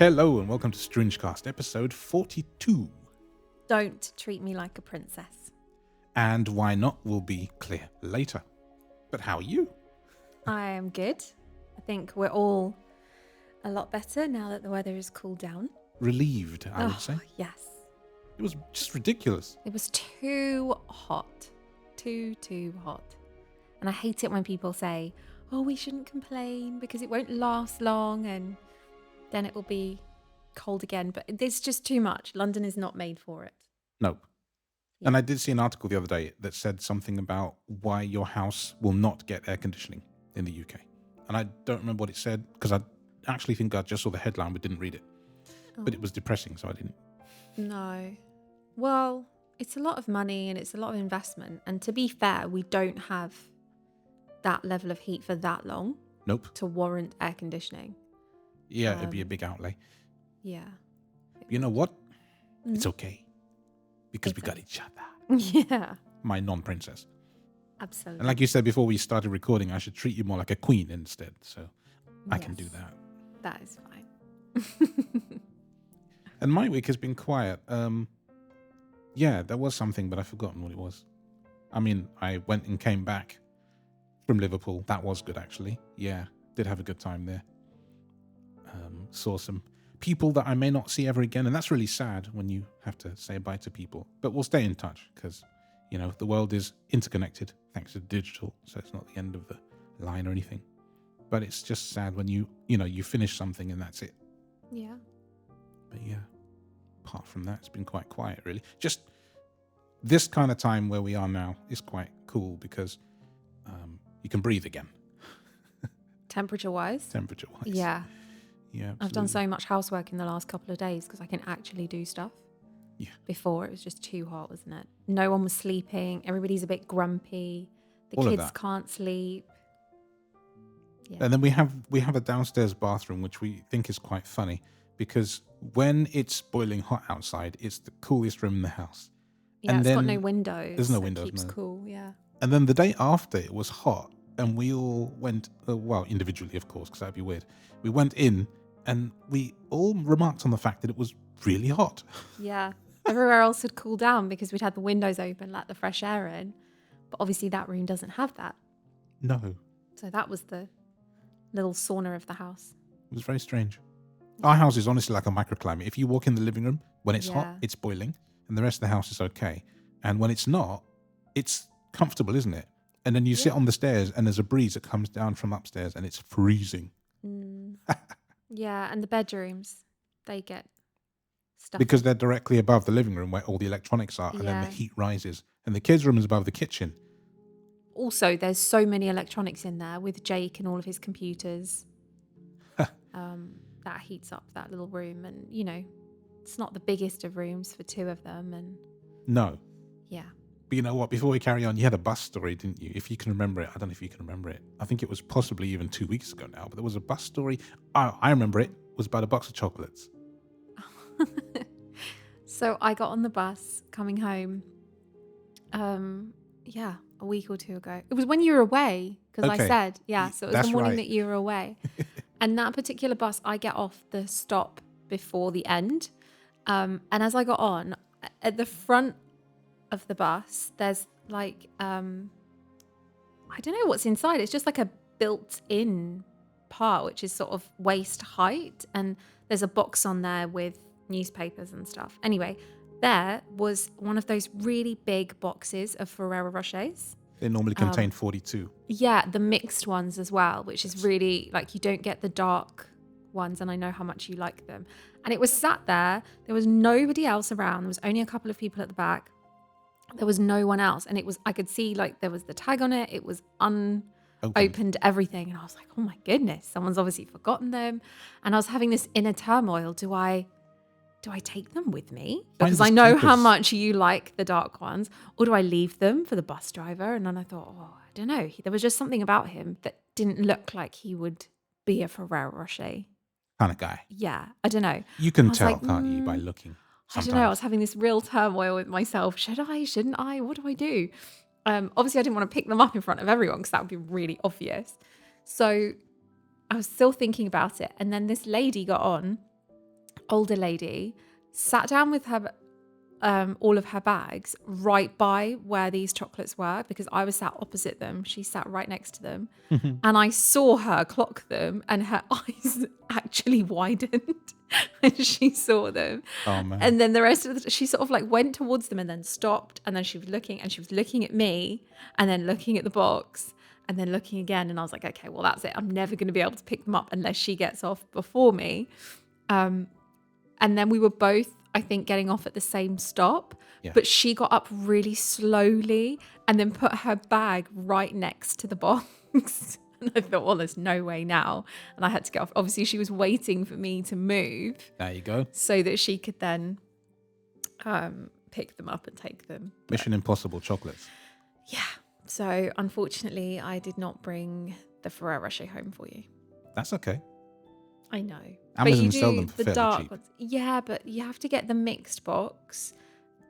Hello and welcome to StroongeCast, episode 42. Don't treat me like a princess. And why not will be clear later. But how are you? I am good. I think we're all a lot better now that the weather has cooled down. Relieved, I would say. Yes. It was just ridiculous. It was too hot. Too hot. And I hate it when people say, oh, we shouldn't complain because it won't last long and then it will be cold again. But it's just too much. London is not made for it. Nope. Yeah. And I did see an article the other day that said something about why your house will not get air conditioning in the UK. And I don't remember what it said because I actually think I just saw the headline but didn't read it. Oh. But it was depressing, so I didn't. No. Well, it's a lot of money and it's a lot of investment. And to be fair, we don't have that level of heat for that long. Nope. To warrant air conditioning. Yeah, it'd be a big outlay. Yeah. You know what? It's okay. Because we got each other. Yeah. My non-princess. Absolutely. And like you said before we started recording, I should treat you more like a queen instead. So I can do that. That is fine. And my week has been quiet. Yeah, there was something, but I've forgotten what it was. I mean, I went and came back from Liverpool. That was good, actually. Yeah, did have a good time there. Saw some people that I may not see ever again. And that's really sad when you have to say bye to people. But we'll stay in touch because, you know, the world is interconnected thanks to digital. So it's not the end of the line or anything. But it's just sad when you finish something and that's it. Yeah. But yeah, apart from that, it's been quite quiet, really. Just this kind of time where we are now is quite cool because you can breathe again. Temperature-wise? Temperature-wise. Yeah. Yeah, absolutely. I've done so much housework in the last couple of days because I can actually do stuff. Yeah. Before, it was just too hot, wasn't it? No one was sleeping. Everybody's a bit grumpy. The All kids can't sleep. Yeah. And then we have a downstairs bathroom, which we think is quite funny because when it's boiling hot outside, it's the coolest room in the house. Yeah, and it's got no windows. There's no windows. It keeps cool, yeah. And then the day after, it was hot, and we all went, well, individually, of course, because that'd be weird. We went in, and we all remarked on the fact that it was really hot. Yeah. Everywhere else had cooled down because we'd had the windows open, let the fresh air in. But obviously that room doesn't have that. No. So that was the little sauna of the house. It was very strange. Our house is honestly like a microclimate. If you walk in the living room, when it's hot, it's boiling, and the rest of the house is okay. And when it's not, it's comfortable, isn't it? And then you sit on the stairs, and there's a breeze that comes down from upstairs, and it's freezing. Yeah, and the bedrooms, they get stuff. Because they're directly above the living room where all the electronics are, and then the heat rises. And the kids' room is above the kitchen. Also, there's so many electronics in there with Jake and all of his computers. That heats up that little room. And, you know, it's not the biggest of rooms for two of them. And no. Yeah. But you know what? Before we carry on, you had a bus story, didn't you? If you can remember it. I don't know if you can remember it. I think it was possibly even 2 weeks ago now. But there was a bus story. I remember it. It was about a box of chocolates. So I got on the bus coming home. Yeah, a week or two ago. It was when you were away, because I said, so it was the morning that you were away. And that particular bus, I get off the stop before the end. And as I got on, at the front of the bus, there's like, I don't know what's inside. It's just like a built-in part, which is sort of waist height. And there's a box on there with newspapers and stuff. Anyway, there was one of those really big boxes of Ferrero Rochers. They normally contain 42. Yeah, the mixed ones as well, which is really, like, you don't get the dark ones, and I know how much you like them. And it was sat there. There was nobody else around. There was only a couple of people at the back. There was no one else. And it was, I could see, like, there was the tag on it. It was unopened, everything. And I was like, oh my goodness, someone's obviously forgotten them. And I was having this inner turmoil. Do I take them with me? Because I know how much you like the dark ones. Or do I leave them for the bus driver? And then I thought, I don't know. There was just something about him that didn't look like he would be a Ferrero Rocher kind of guy. Yeah, I don't know. You can tell, can't you, by looking? Sometimes. I don't know. I was having this real turmoil with myself. Should I? Shouldn't I? What do I do? Obviously, I didn't want to pick them up in front of everyone because that would be really obvious. So I was still thinking about it. And then this lady got on older lady, sat down with her all of her bags right by where these chocolates were, because I was sat opposite them. She sat right next to them. And I saw her clock them, and her eyes actually widened when she saw them. Oh, man. And then the rest of she sort of like went towards them and then stopped. And then she was looking at me and then looking at the box and then looking again. And I was like, okay, well, that's it. I'm never going to be able to pick them up unless she gets off before me. And then we were both, I think, getting off at the same stop, but she got up really slowly and then put her bag right next to the box. And I thought, well, there's no way now. And I had to get off. Obviously, she was waiting for me to move. There you go. So that she could then pick them up and take them. Mission Impossible chocolates. Yeah. So unfortunately, I did not bring the Ferrero Rocher home for you. That's okay. I know. Amazon but you sell do them for the fairly dark cheap. ones. Yeah, but you have to get the mixed box,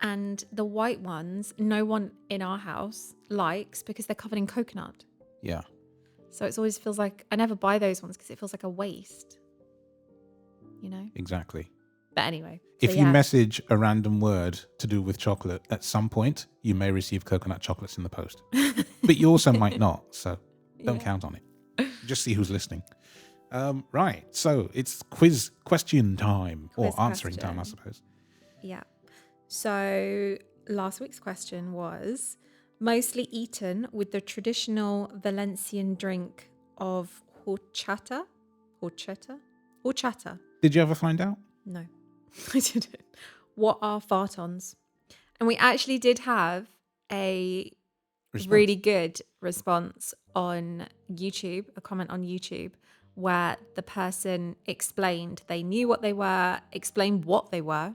and the white ones no one in our house likes because they're covered in coconut. Yeah. So it always feels like I never buy those ones because it feels like a waste. You know? Exactly. But anyway. If you message a random word to do with chocolate, at some point you may receive coconut chocolates in the post. But you also might not, so don't count on it. Just see who's listening. Right, so it's quiz question time, or answering time, I suppose. Yeah. So last week's question was mostly eaten with the traditional Valencian drink of horchata. Horchata. Did you ever find out? No, I didn't. What are fartons? And we actually did have a really good response on YouTube, a comment on YouTube, where the person explained they knew what they were, explained what they were.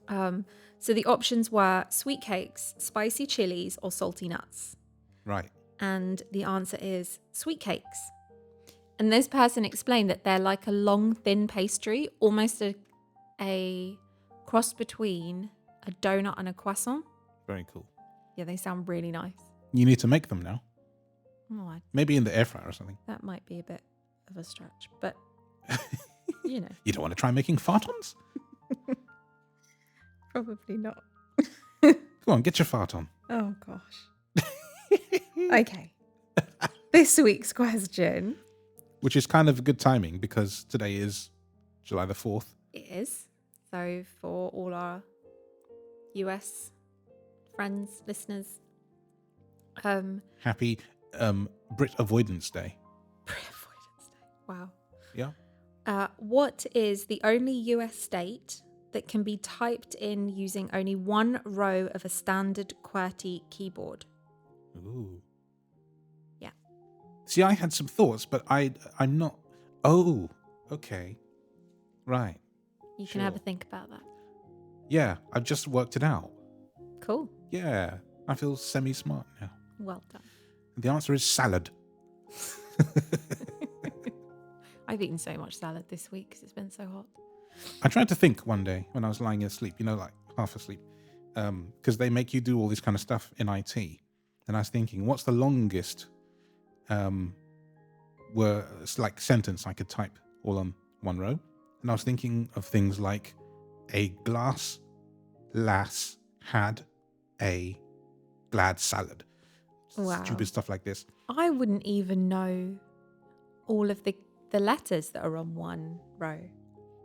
So the options were sweet cakes, spicy chilies, or salty nuts. Right. And the answer is sweet cakes. And this person explained that they're like a long, thin pastry, almost a cross between a donut and a croissant. Very cool. Yeah, they sound really nice. You need to make them now. Oh, Maybe in the air fryer or something. that might be a bit of a stretch, but you know. You don't want to try making fartons? Probably not. Come on, get your fart on. Oh, gosh. Okay. This week's question. Which is kind of good timing because today is July the 4th. It is. So for all our US friends, listeners, Happy Brit Avoidance Day. Pre-avoidance Day. Wow. Yeah. What is the only US state that can be typed in using only one row of a standard QWERTY keyboard? Ooh. Yeah. See, I had some thoughts, but I'm not. Oh, okay. Right. You can have a think about that. Yeah, I've just worked it out. Cool. Yeah, I feel semi-smart now. Well done. The answer is salad. I've eaten so much salad this week because it's been so hot. I tried to think one day when I was lying asleep, like half asleep, because they make you do all this kind of stuff in IT. And I was thinking, what's the longest sentence I could type all on one row? And I was thinking of things like a glass lass had a glad salad. Wow. Stupid stuff like this. I wouldn't even know all of the letters that are on one row.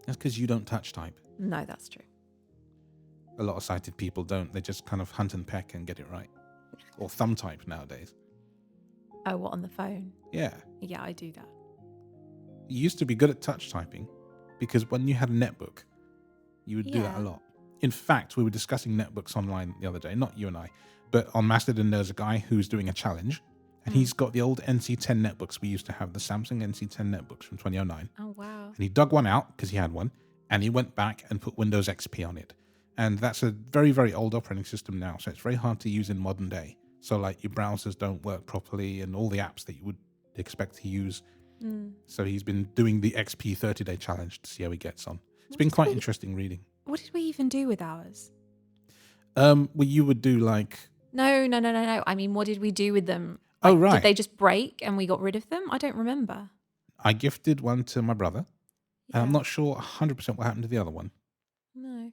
That's because you don't touch type. No, that's true. A lot of sighted people don't. They just kind of hunt and peck and get it right. Or thumb type nowadays. Oh, what, on the phone? Yeah. Yeah, I do that. You used to be good at touch typing because when you had a netbook, you would do that a Yeah. lot. In fact, we were discussing netbooks online the other day, not you and I, but on Mastodon there's a guy who's doing a challenge and he's got the old NC10 netbooks we used to have, the Samsung NC10 netbooks from 2009. Oh, wow. And he dug one out because he had one and he went back and put Windows XP on it. And that's a very, very old operating system now, so it's very hard to use in modern day. So like your browsers don't work properly and all the apps that you would expect to use. So he's been doing the XP 30-day challenge to see how he gets on. It's been quite interesting reading. What did we even do with ours? Well, you would do like... No. I mean, what did we do with them? Oh, right. Did they just break and we got rid of them? I don't remember. I gifted one to my brother. And I'm Yeah. not sure 100% what happened to the other one. No.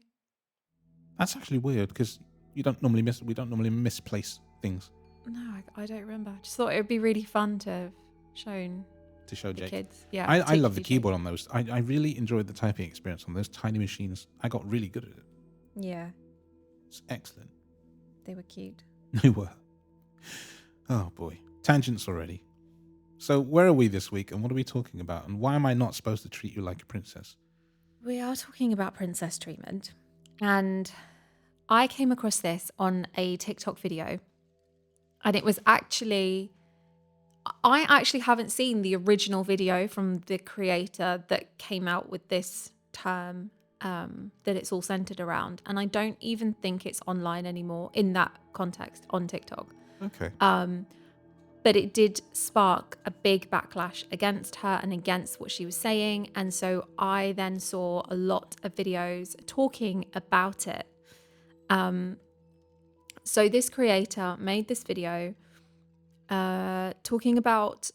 That's actually weird because we don't normally misplace things No, I don't remember. I just thought it would be really fun to have shown to show the Jake. kids. Yeah. I love the particularly Jake. keyboard on those. I really enjoyed the typing experience on those tiny machines. I got really good at it. Yeah. It's excellent. They were cute. They were. Oh boy. Tangents already. So where are we this week and what are we talking about? And why am I not supposed to treat you like a princess? We are talking about princess treatment. And I came across this on a TikTok video. And it was I actually haven't seen the original video from the creator that came out with this term that it's all centered around. And I don't even think it's online anymore in that context on TikTok. Okay. But it did spark a big backlash against her and against what she was saying. And so I then saw a lot of videos talking about it. So this creator made this video talking about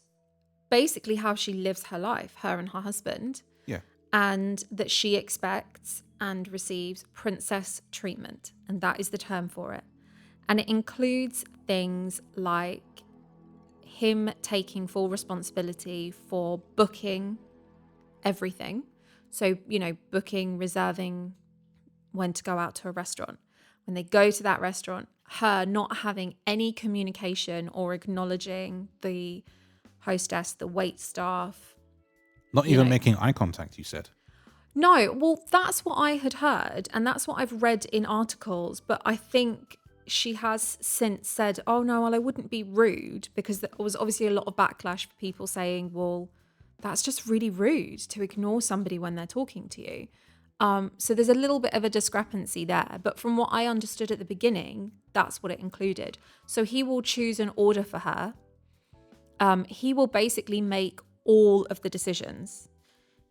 basically how she lives her life, her and her husband. Yeah. And that she expects and receives princess treatment. And that is the term for it. And it includes things like him taking full responsibility for booking everything. So, booking, reserving when to go out to a restaurant. When they go to that restaurant, her not having any communication or acknowledging the hostess, the wait staff. Not even making eye contact, you said. No, well, that's what I had heard. And that's what I've read in articles. But I think she has since said, oh no, well, I wouldn't be rude, because there was obviously a lot of backlash for people saying, well, that's just really rude to ignore somebody when they're talking to you. So there's a little bit of a discrepancy there. But from what I understood at the beginning, that's what it included. So he will choose an order for her. He will basically make all of the decisions.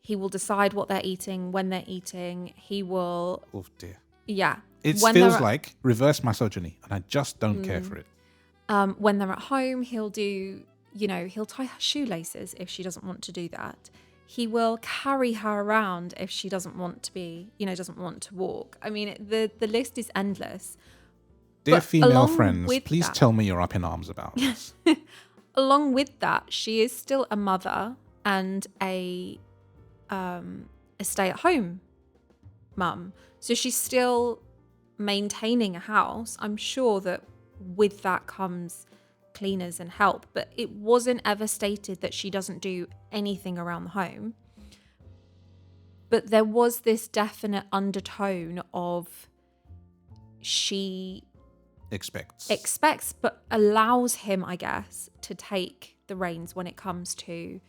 He will decide what they're eating, when they're eating. He will... Oh dear. Yeah. It feels like reverse misogyny, and I just don't care for it. When they're at home, he'll do, he'll tie her shoelaces if she doesn't want to do that. He will carry her around if she doesn't want to be, doesn't want to walk. I mean, the list is endless. Dear But female along friends, with please that- tell me you're up in arms about this. Along with that, she is still a mother and a stay-at-home mum. So she's still maintaining a house. I'm sure that with that comes cleaners and help, but it wasn't ever stated that she doesn't do anything around the home. But there was this definite undertone of she expects, but allows him, I guess, to take the reins when it comes to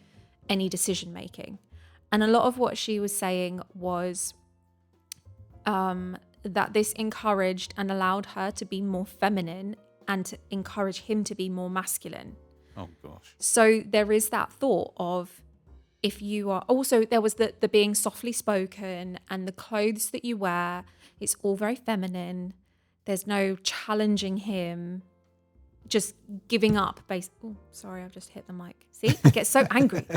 any decision making. And a lot of what she was saying was that this encouraged and allowed her to be more feminine and to encourage him to be more masculine. Oh, gosh. So there is that thought of, if you are... Also, there was the being softly spoken and the clothes that you wear. It's all very feminine. There's no challenging him. Just giving up. Oh, sorry, I've just hit the mic. See? I get so angry.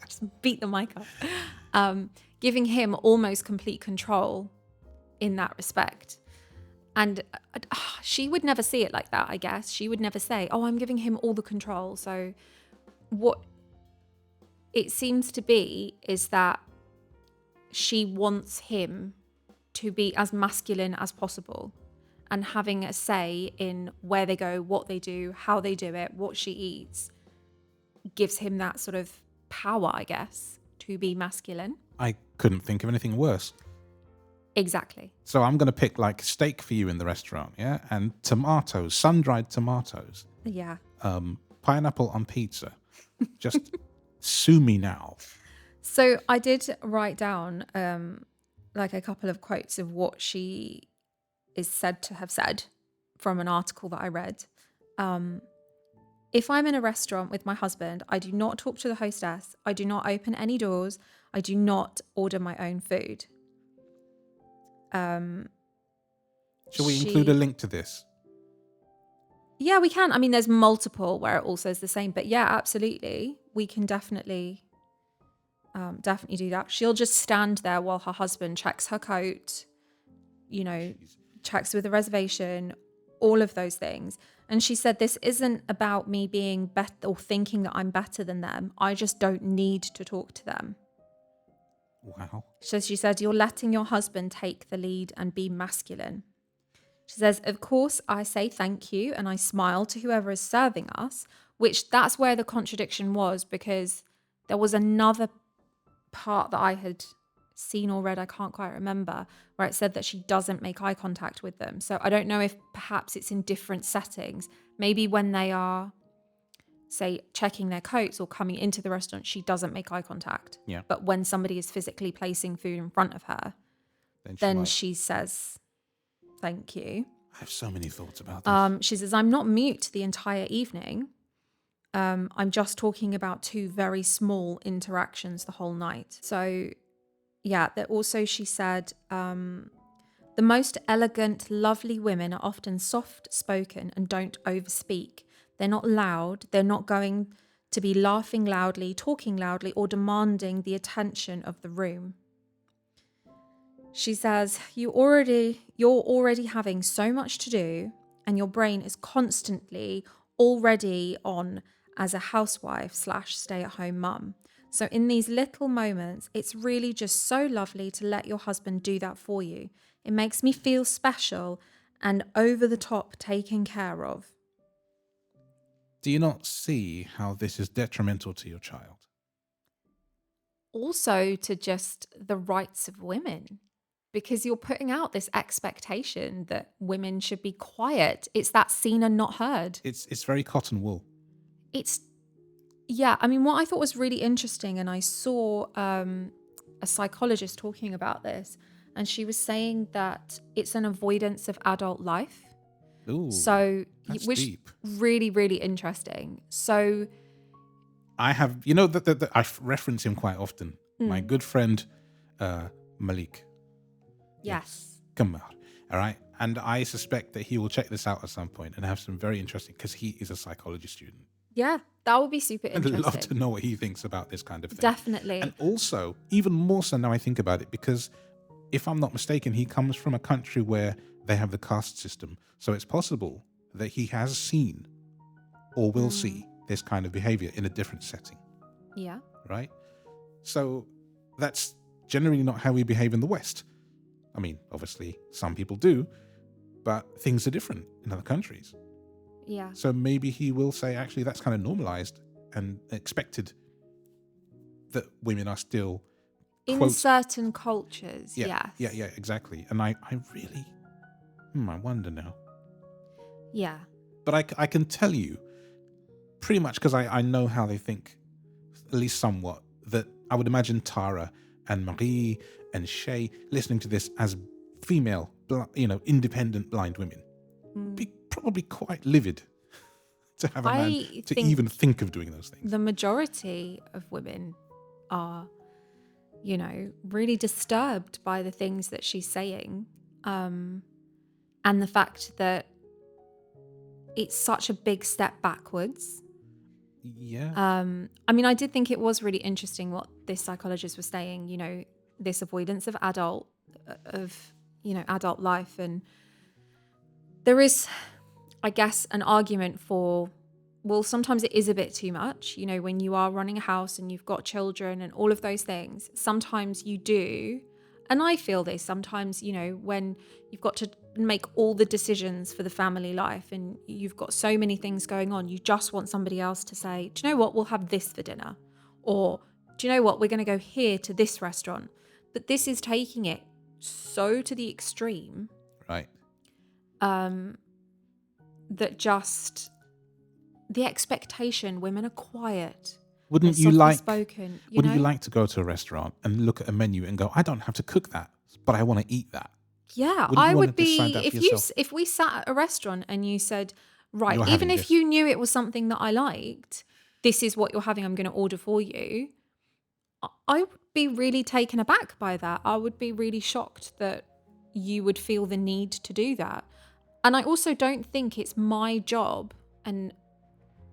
Just beat the mic up. Giving him almost complete control in that respect. And she would never see it like that, I guess. She would never say, oh, I'm giving him all the control. So what it seems to be is that she wants him to be as masculine as possible and having a say in where they go, what they do, how they do it, what she eats, gives him that sort of power, I guess, to be masculine. I couldn't think of anything worse. Exactly. So I'm going to pick like steak for you in the restaurant, yeah? And tomatoes, sun-dried tomatoes. Yeah. Pineapple on pizza. Just sue me now. So I did write down like a couple of quotes of what she is said to have said from an article that I read. If I'm in a restaurant with my husband, I do not talk to the hostess. I do not open any doors. I do not order my own food. Shall we include a link to this? Yeah, we can. I mean, there's multiple where it all says the same, but yeah, absolutely. We can definitely definitely do that. She'll just stand there while her husband checks her coat, you know, checks with a reservation, all of those things. And she said, this isn't about me being better or thinking that I'm better than them. I just don't need to talk to them. Wow. So she said, you're letting your husband take the lead and be masculine. She says, of course, I say thank you and I smile to whoever is serving us, which that's where the contradiction was, because there was another part that I had seen or read, I can't quite remember, where it said that she doesn't make eye contact with them. So I don't know if perhaps it's in different settings. Maybe when they are, say, checking their coats or coming into the restaurant, she doesn't make eye contact. Yeah. But when somebody is physically placing food in front of her, Then she says, thank you. I have so many thoughts about this. She says, I'm not mute the entire evening. I'm just talking about 2 very small interactions the whole night. So, yeah, that also she said, the most elegant, lovely women are often soft-spoken and don't overspeak. They're not loud. They're not going to be laughing loudly, talking loudly, or demanding the attention of the room. She says, you're already having so much to do, and your brain is constantly already on as a housewife / stay-at-home mum. So in these little moments, it's really just so lovely to let your husband do that for you. It makes me feel special and over the top taken care of. Do you not see how this is detrimental to your child? Also to just the rights of women, because you're putting out this expectation that women should be quiet. It's that seen and not heard. It's very cotton wool. Yeah, I mean, what I thought was really interesting, and I saw a psychologist talking about this, and she was saying that it's an avoidance of adult life. Ooh, so, that's which deep. really, really interesting. So, I have, I reference him quite often. My good friend, Malik. yes. Come out. All right. And I suspect that he will check this out at some point and have some very interesting, because he is a psychology student. Yeah, that would be super interesting. I'd love to know what he thinks about this kind of thing. Definitely. And also, even more so now I think about it, because if I'm not mistaken, he comes from a country where they have the caste system. So it's possible that he has seen or will see this kind of behavior in a different setting. Yeah. Right? So that's generally not how we behave in the West. I mean, obviously, some people do, but things are different in other countries. Yeah. So maybe he will say, actually, that's kind of normalized and expected, that women are still in certain cultures. Yeah, yes. yeah, exactly. And I really, I wonder now. Yeah. But I can tell you pretty much, because I know how they think, at least somewhat, that I would imagine Tara and Marie and Shay listening to this as female, independent blind women be probably quite livid to have a man to even think of doing those things. The majority of women are, really disturbed by the things that she's saying, and the fact that it's such a big step backwards. Yeah. I mean, I did think it was really interesting what this psychologist was saying, this avoidance of adult life. And there is, I guess, an argument for, well, sometimes it is a bit too much, when you are running a house and you've got children and all of those things. Sometimes you do. And I feel this sometimes, when you've got to make all the decisions for the family life and you've got so many things going on, you just want somebody else to say, do you know what, we'll have this for dinner. Or, do you know what, we're going to go here to this restaurant. But this is taking it so to the extreme. Right. That just the expectation, women are quiet. Wouldn't you like spoken, you like to go to a restaurant and look at a menu and go, I don't have to cook that, but I want to eat that? Yeah, I would be if we sat at a restaurant and you said, right, even if you knew it was something that I liked, this is what you're having, I'm going to order for you. I would be really taken aback by that. I would be really shocked that you would feel the need to do that. And I also don't think it's my job and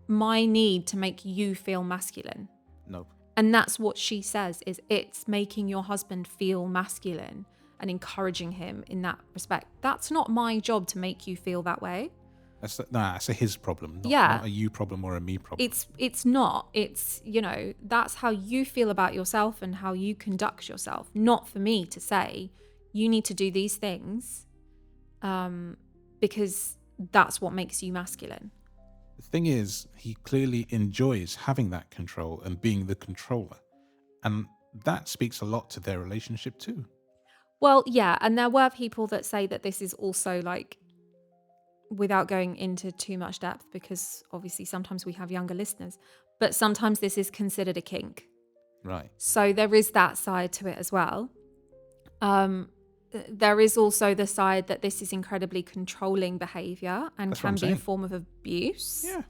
my need to make you feel masculine. No. And that's what she says, is it's making your husband feel masculine and encouraging him in that respect. That's not my job to make you feel that way. That's a his problem, Yeah. not a you problem or a me problem. It's not. It's, that's how you feel about yourself and how you conduct yourself. Not for me to say, you need to do these things because that's what makes you masculine. The thing is, he clearly enjoys having that control and being the controller. And that speaks a lot to their relationship too. Well, yeah. And there were people that say that this is also like, without going into too much depth, because obviously sometimes we have younger listeners, but sometimes this is considered a kink. Right. So there is that side to it as well. There is also the side that this is incredibly controlling behaviour and That's what can I'm be a saying. form of abuse. Yeah.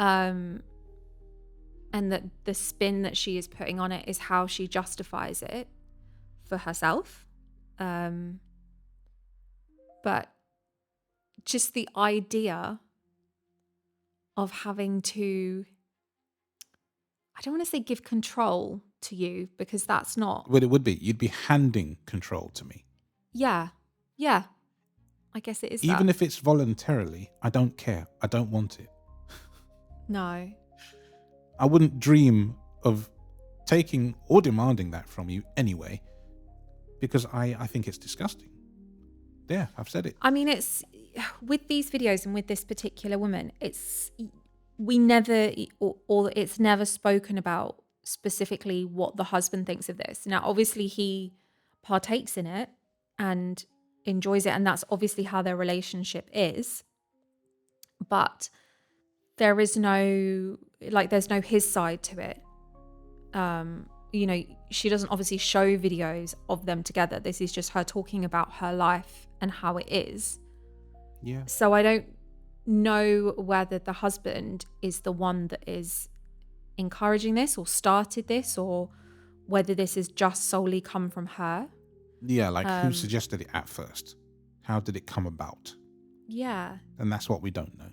And that the spin that she is putting on it is how she justifies it for herself. But just the idea of having to, I don't want to say give control to you, because that's not. Well, it would be. You'd be handing control to me. Yeah. I guess it is Even that. if it's voluntarily, I don't care. I don't want it. No. I wouldn't dream of taking or demanding that from you anyway, because I think it's disgusting. Yeah, I've said it. I mean, it's with these videos and with this particular woman, we never, or it's never spoken about specifically what the husband thinks of this. Now, obviously he partakes in it and enjoys it, and that's obviously how their relationship is. But there is no, there's no his side to it. She doesn't obviously show videos of them together. This is just her talking about her life and how it is. Yeah. So I don't know whether the husband is the one that is encouraging this or started this, or whether this has just solely come from her. Yeah, like who suggested it at first? How did it come about? Yeah. And that's what we don't know.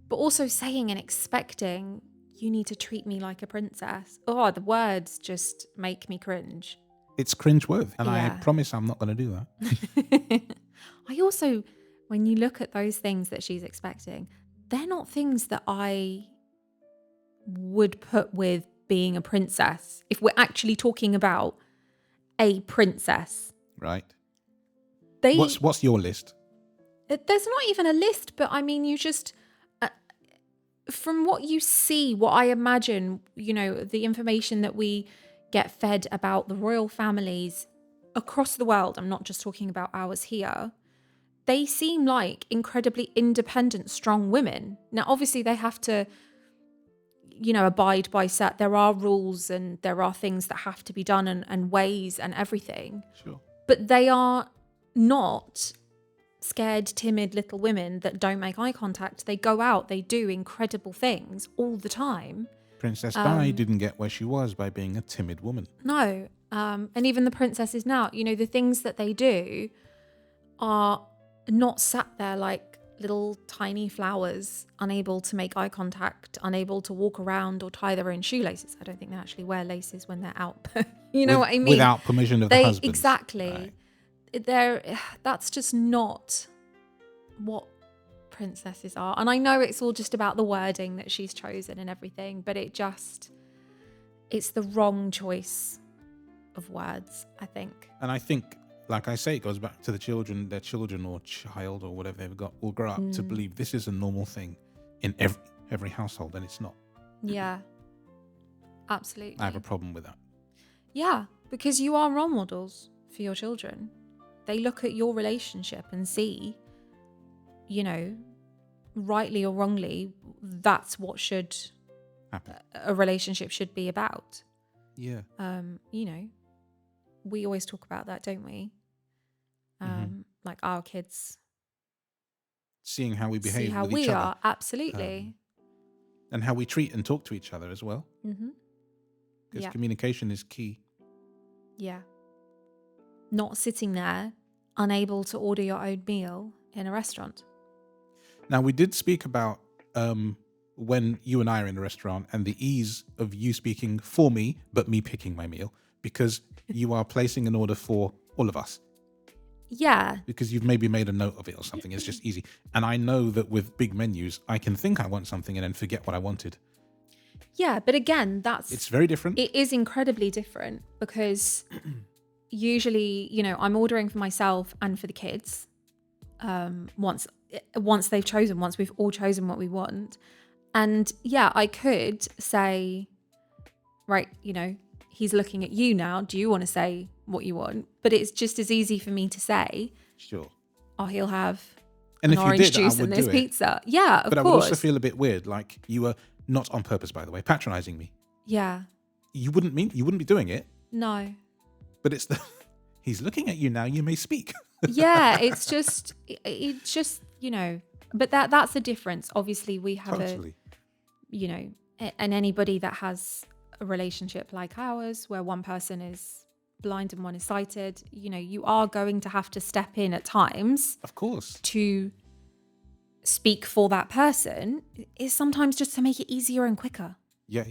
But also saying and expecting, you need to treat me like a princess. Oh, the words just make me cringe. It's cringeworthy. And I Yeah. promise I'm not going to do that. I also, when you look at those things that she's expecting, they're not things that I would put with being a princess. If we're actually talking about a princess. Right. What's your list? There's not even a list, but I mean, you just, from what you see, what I imagine, the information that we get fed about the royal families across the world, I'm not just talking about ours here, they seem like incredibly independent, strong women. Now, obviously they have to, abide by there are rules and there are things that have to be done and ways and everything. Sure. But they are not scared, timid little women that don't make eye contact. They go out, they do incredible things all the time. Princess Di didn't get where she was by being a timid woman. No. And even the princesses now, the things that they do are not sat there like little tiny flowers, unable to make eye contact, unable to walk around or tie their own shoelaces. I don't think they actually wear laces when they're out. What I mean? Without permission of the husband. Exactly. Right. That's just not what princesses are. And I know it's all just about the wording that she's chosen and everything, but it's the wrong choice of words, I think. And I think, like I say, it goes back to their children or child or whatever they've got will grow up to believe this is a normal thing in every household, and it's not. Yeah, absolutely. I have a problem with that. Yeah, because you are role models for your children. They look at your relationship and see, rightly or wrongly, that's what a relationship should be about. Yeah. We always talk about that, don't we? Like our kids. Seeing how we behave See how with we each other. are, absolutely. And how we treat and talk to each other as well. Mm-hmm. Because communication is key. Yeah. Not sitting there, unable to order your own meal in a restaurant. Now, we did speak about when you and I are in a restaurant and the ease of you speaking for me, but me picking my meal, because you are placing an order for all of us. Yeah. Because you've maybe made a note of it or something. It's just easy. And I know that with big menus, I can think I want something and then forget what I wanted. Yeah, but again, it's very different. It is incredibly different because usually, I'm ordering for myself and for the kids. Once we've all chosen what we want. And yeah, I could say, right, he's looking at you now. Do you want to say what you want? But it's just as easy for me to say, sure. Oh, he'll have and an if orange you did, juice and this pizza. Yeah, of course. But I would also feel a bit weird, like you were not on purpose, by the way, patronizing me. Yeah. You wouldn't be doing it. No. But it's he's looking at you now, you may speak. Yeah, it's just, but that's the difference. Obviously, we have Totally. and anybody that has a relationship like ours, where one person is blind and one is sighted, you are going to have to step in at times. Of course. To speak for that person is sometimes just to make it easier and quicker. Yeah.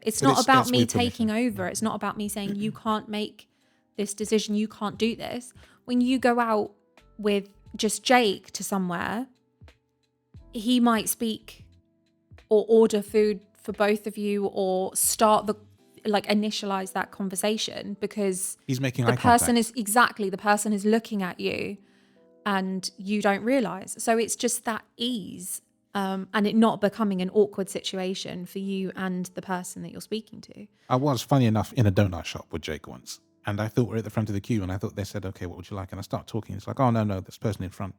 It's not about me taking over. It's not about me saying you can't make this decision, you can't do this. When you go out with just Jake to somewhere, he might speak or order food for both of you or start initialize that conversation because he's making the eye person contact. The person is looking at you and you don't realize. So it's just that ease and it not becoming an awkward situation for you and the person that you're speaking to. I was, funny enough, in a donut shop with Jake once, and I thought we're at the front of the queue, and I thought they said, okay, what would you like? And I start talking. It's like, oh, no, this person in front.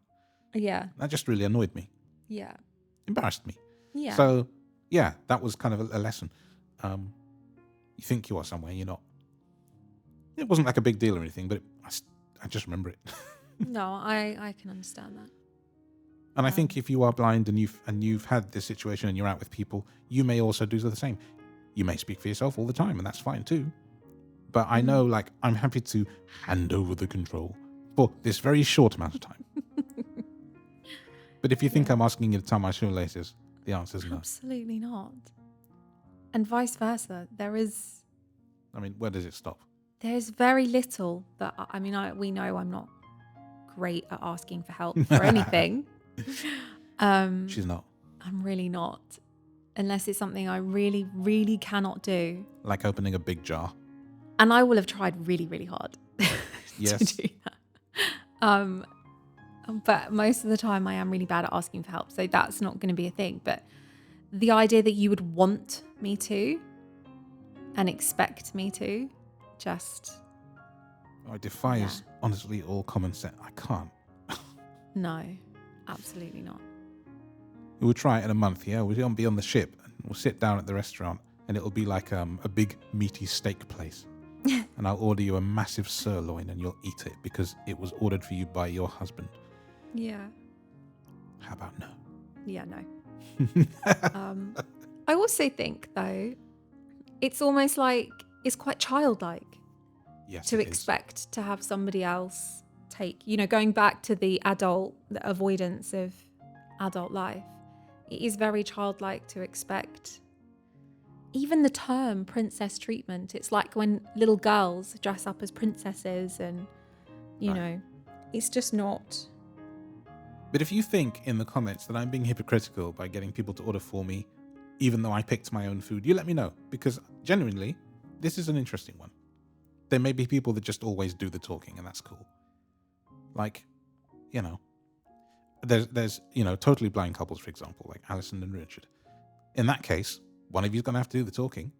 Yeah. That just really annoyed me. Yeah. Embarrassed me. Yeah. So, yeah, that was kind of a lesson. You think you are somewhere, you're not. It wasn't like a big deal or anything, but I just remember it. No, I can understand that. And I think if you are blind and you've had this situation and you're out with people, you may also do the same. You may speak for yourself all the time, and that's fine too. But I know, I'm happy to hand over the control for this very short amount of time. But if you think I'm asking you to tie my shoelaces, the answer is no. Absolutely not. And vice versa. Where does it stop? There's very little that, we know I'm not great at asking for help for anything. She's not. I'm really not. Unless it's something I really, really cannot do. Like opening a big jar. And I will have tried really, really hard Yes. to do that. But most of the time I am really bad at asking for help. So that's not going to be a thing. But the idea that you would want me to and expect me to just... It defies, honestly, all common sense. I can't. No, absolutely not. We'll try it in a month, yeah? We'll be on the ship and we'll sit down at the restaurant and it'll be like a big meaty steak place. And I'll order you a massive sirloin and you'll eat it because it was ordered for you by your husband. Yeah. How about no? Yeah, no. I also think, though, it's almost like it's quite childlike to expect to have somebody else take, going back to the avoidance of adult life. It is very childlike to expect. Even the term princess treatment, it's like when little girls dress up as princesses and, it's just not. But if you think in the comments that I'm being hypocritical by getting people to order for me, even though I picked my own food, you let me know. Because genuinely, this is an interesting one. There may be people that just always do the talking and that's cool. There's totally blind couples, for example, like Alison and Richard. In that case, one of you's going to have to do the talking.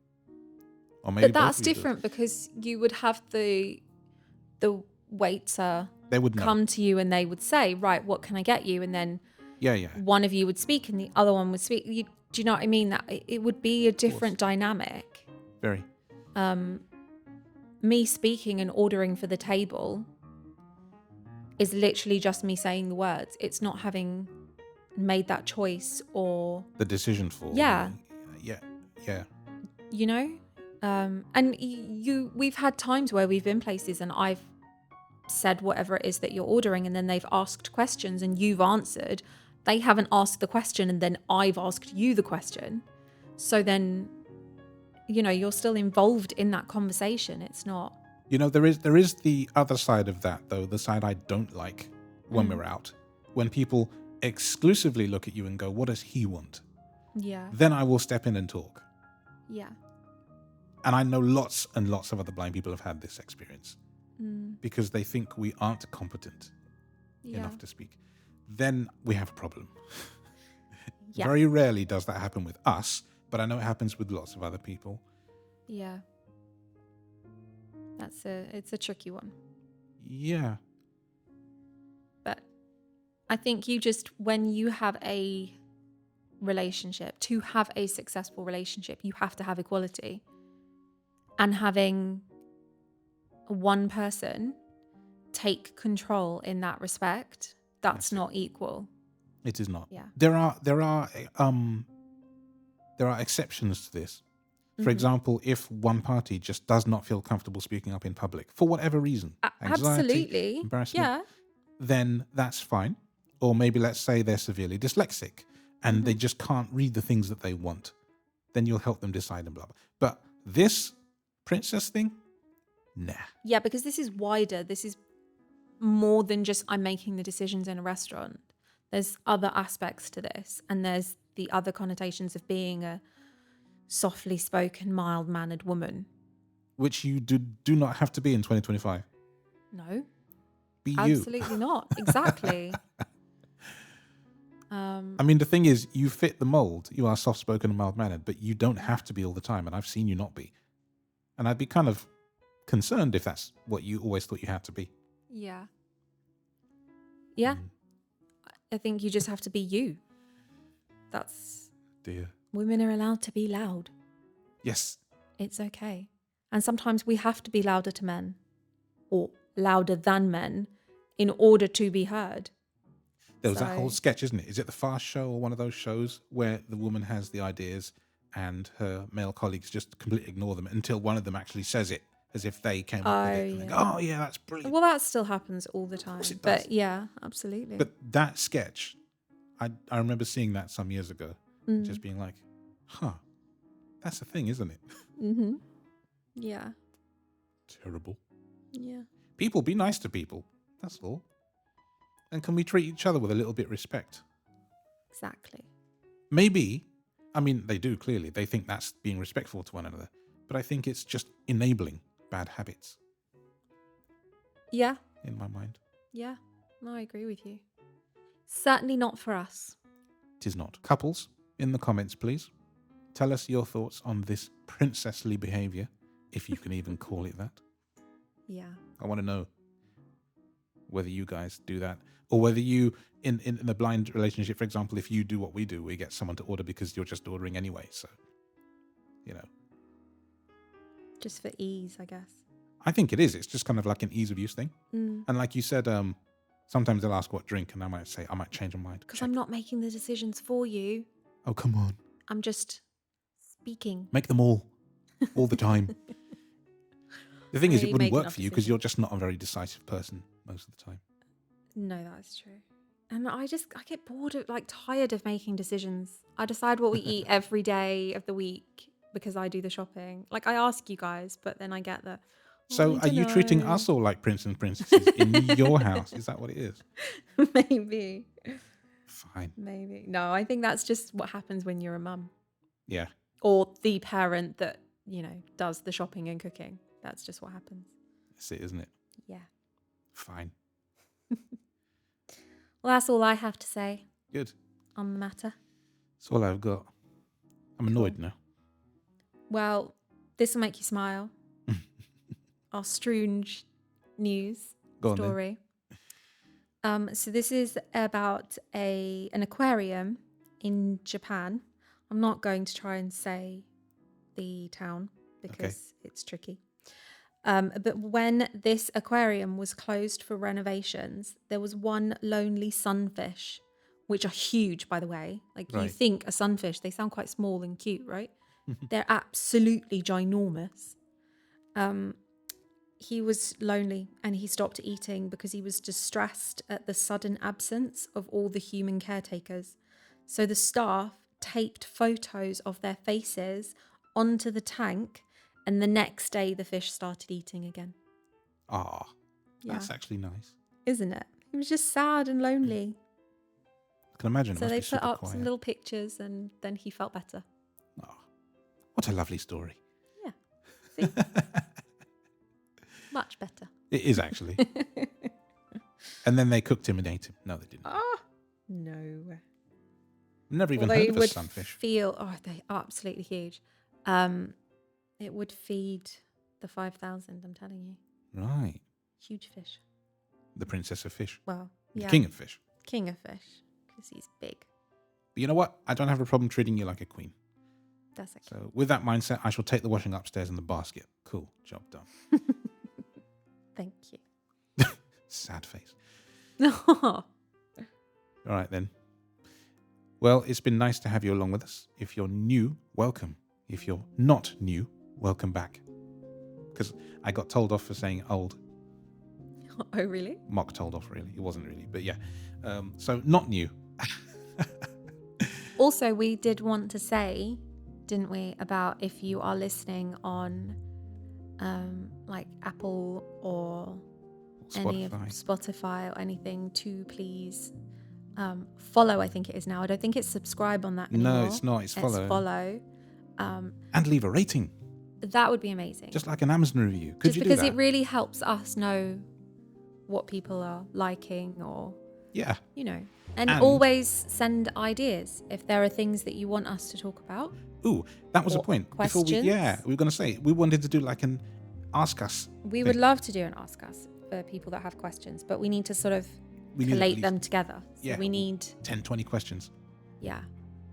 Or maybe but that's different because you would have the waiter they would come to you and they would say, right, what can I get you? And then one of you would speak and the other one would speak. Do you know what I mean? That it would be a different dynamic. Very. Me speaking and ordering for the table is literally just me saying the words. It's not having made that choice or the decision for. Yeah. And we've had times where we've been places and I've said whatever it is that you're ordering and then they've asked questions and you've answered. they haven't asked the question and then I've asked you the question. So then, you're still involved in that conversation. It's not. There is the other side of that, though, the side I don't like when we're out. When people exclusively look at you and go, what does he want? Yeah. Then I will step in and talk. Yeah. And I know lots and lots of other blind people have had this experience because they think we aren't competent enough to speak. Then we have a problem. Yeah. Very rarely does that happen with us, but I know it happens with lots of other people. Yeah. It's a tricky one. Yeah. But I think when you have a relationship, to have a successful relationship, you have to have equality. And having one person take control in that respect, that's not equal. It is not. Yeah. There are exceptions to this. For example, if one party just does not feel comfortable speaking up in public for whatever reason, anxiety, absolutely, embarrassment, then that's fine. Or maybe let's say they're severely dyslexic and they just can't read the things that they want. Then you'll help them decide and blah, blah. But this princess thing, nah. Yeah, because this is wider. This is more than just I'm making the decisions in a restaurant. There's other aspects to this, and there's the other connotations of being a softly spoken, mild-mannered woman. Which you do not have to be in 2025. No. Be you. Absolutely not. Exactly. I mean, the thing is, you fit the mold. You are soft-spoken and mild-mannered, but you don't have to be all the time, and I've seen you not be. And I'd be kind of concerned if that's what you always thought you had to be. Yeah. Yeah. I think you just have to be you. That's... Dear. Women are allowed to be loud. Yes. It's okay. And sometimes we have to be louder to men, or louder than men, in order to be heard. There was that whole sketch, isn't it? Is it the Fast Show or one of those shows where the woman has the ideas and her male colleagues just completely ignore them until one of them actually says it as if they came up with it. And they go, oh, yeah, that's brilliant. Well, that still happens all the time. Of course it does. But yeah, absolutely. But that sketch, I remember seeing that some years ago, just being like, that's the thing, isn't it? Mm-hmm. Yeah. Terrible. Yeah. People, be nice to people. That's all. And can we treat each other with a little bit of respect? Exactly. Maybe, I mean, they do clearly. They think that's being respectful to one another. But I think it's just enabling bad habits. Yeah. In my mind. Yeah. No, I agree with you. Certainly not for us. It is not. Couples, in the comments, please. Tell us your thoughts on this princessly behaviour, if you can even call it that. Yeah. I want to know whether you guys do that, or whether you, in a blind relationship, for example, if you do what we do, we get someone to order because you're just ordering anyway. So, Just for ease, I guess. I think it is. It's just kind of like an ease of use thing. And like you said, sometimes they'll ask what drink, and I might say, I might change my mind. Because I'm not making the decisions for you. Oh, come on. I'm just speaking. Make them all the time. The thing is, it wouldn't work for you because decisions. you're just not a very decisive person most of the time. No, that's true. And I get bored of, tired of making decisions. I decide what we eat every day of the week because I do the shopping. I ask you guys, but then I get that. So are you treating us all like prince and princesses in your house? Is that what it is? Maybe. Fine. Maybe. No, I think that's just what happens when you're a mum. Yeah. Or the parent that, does the shopping and cooking. That's just what happens. That's it, isn't it? Yeah. Fine. Well, that's all I have to say. Good. On the matter. That's all I've got. I'm annoyed now. Well, this will make you smile. Our Stroonge news story. So this is about an aquarium in Japan. I'm not going to try and say the town because it's tricky. But when this aquarium was closed for renovations, there was one lonely sunfish, which are huge, by the way. You think a sunfish, they sound quite small and cute, right? They're absolutely ginormous. he was lonely and he stopped eating because he was distressed at the sudden absence of all the human caretakers. So the staff taped photos of their faces onto the tank, and the next day the fish started eating again. Ah, that's actually nice. Isn't it? He was just sad and lonely. I can imagine. So it must they be super put up quiet. some little pictures and then he felt better. Oh, what a lovely story. Yeah. See? Much better. It is actually. And then they cooked him and ate him. No, they didn't. No. Never even Although heard you of a would sunfish. they're absolutely huge. It would feed the 5,000, I'm telling you. Right. Huge fish. The princess of fish. Well, The yeah. king of fish. King of fish, because he's big. But you know what? I don't have a problem treating you like a queen. That's okay. So with that mindset, I shall take the washing upstairs in the basket. Cool. Job done. Thank you. Sad face. No. All right, then. Well, it's been nice to have you along with us. If you're new, welcome. If you're not new, welcome back. Because I got told off for saying old. Oh, really? Mock told off, really. It wasn't really, but yeah. So not new. Also, we did want to say, didn't we, about if you are listening on like Apple or any of Spotify or anything, to please follow, I think it is now. I don't think it's subscribe on that anymore. No, it's not. It's follow. It's follow. And leave a rating. That would be amazing. Just like an Amazon review. Could Just you do because that? it really helps us know what people are liking, or Yeah. you know, and always send ideas if there are things that you want us to talk about. Ooh, that was a Or point. questions. We were going to say, we wanted to do like an Ask Us. We would love to do an Ask Us for people that have questions, but we need to sort of collate them together. So we need 10, 20 questions. Yeah.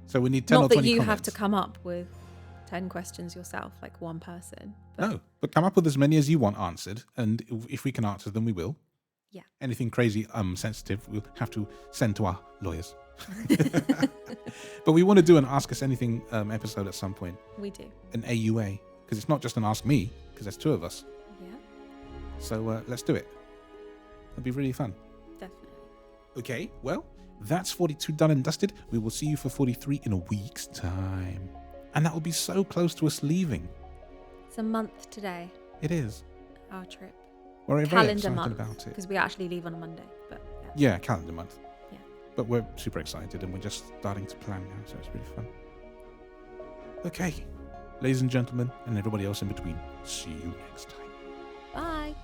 So we need 10 or Not 20 that you comments. have to come up with 10 questions yourself, like one person. But No, but come up with as many as you want answered, and if we can answer them, we will. Yeah. Anything crazy, sensitive, we'll have to send to our lawyers. But we want to do an Ask Us Anything episode at some point. We do. An AUA, because it's not just an Ask Me, because there's two of us. Yeah. So let's do it. It'll be really fun. Definitely. Okay, well, that's 42 done and dusted. We will see you for 43 in a week's time. And that will be so close to us leaving. It's a month today, It is. our trip. We're very Calendar excited month, about it. because we actually leave on a Monday. But Yeah, calendar month. Yeah. But we're super excited and we're just starting to plan now, so it's really fun. Okay, ladies and gentlemen, and everybody else in between, see you next time. Bye.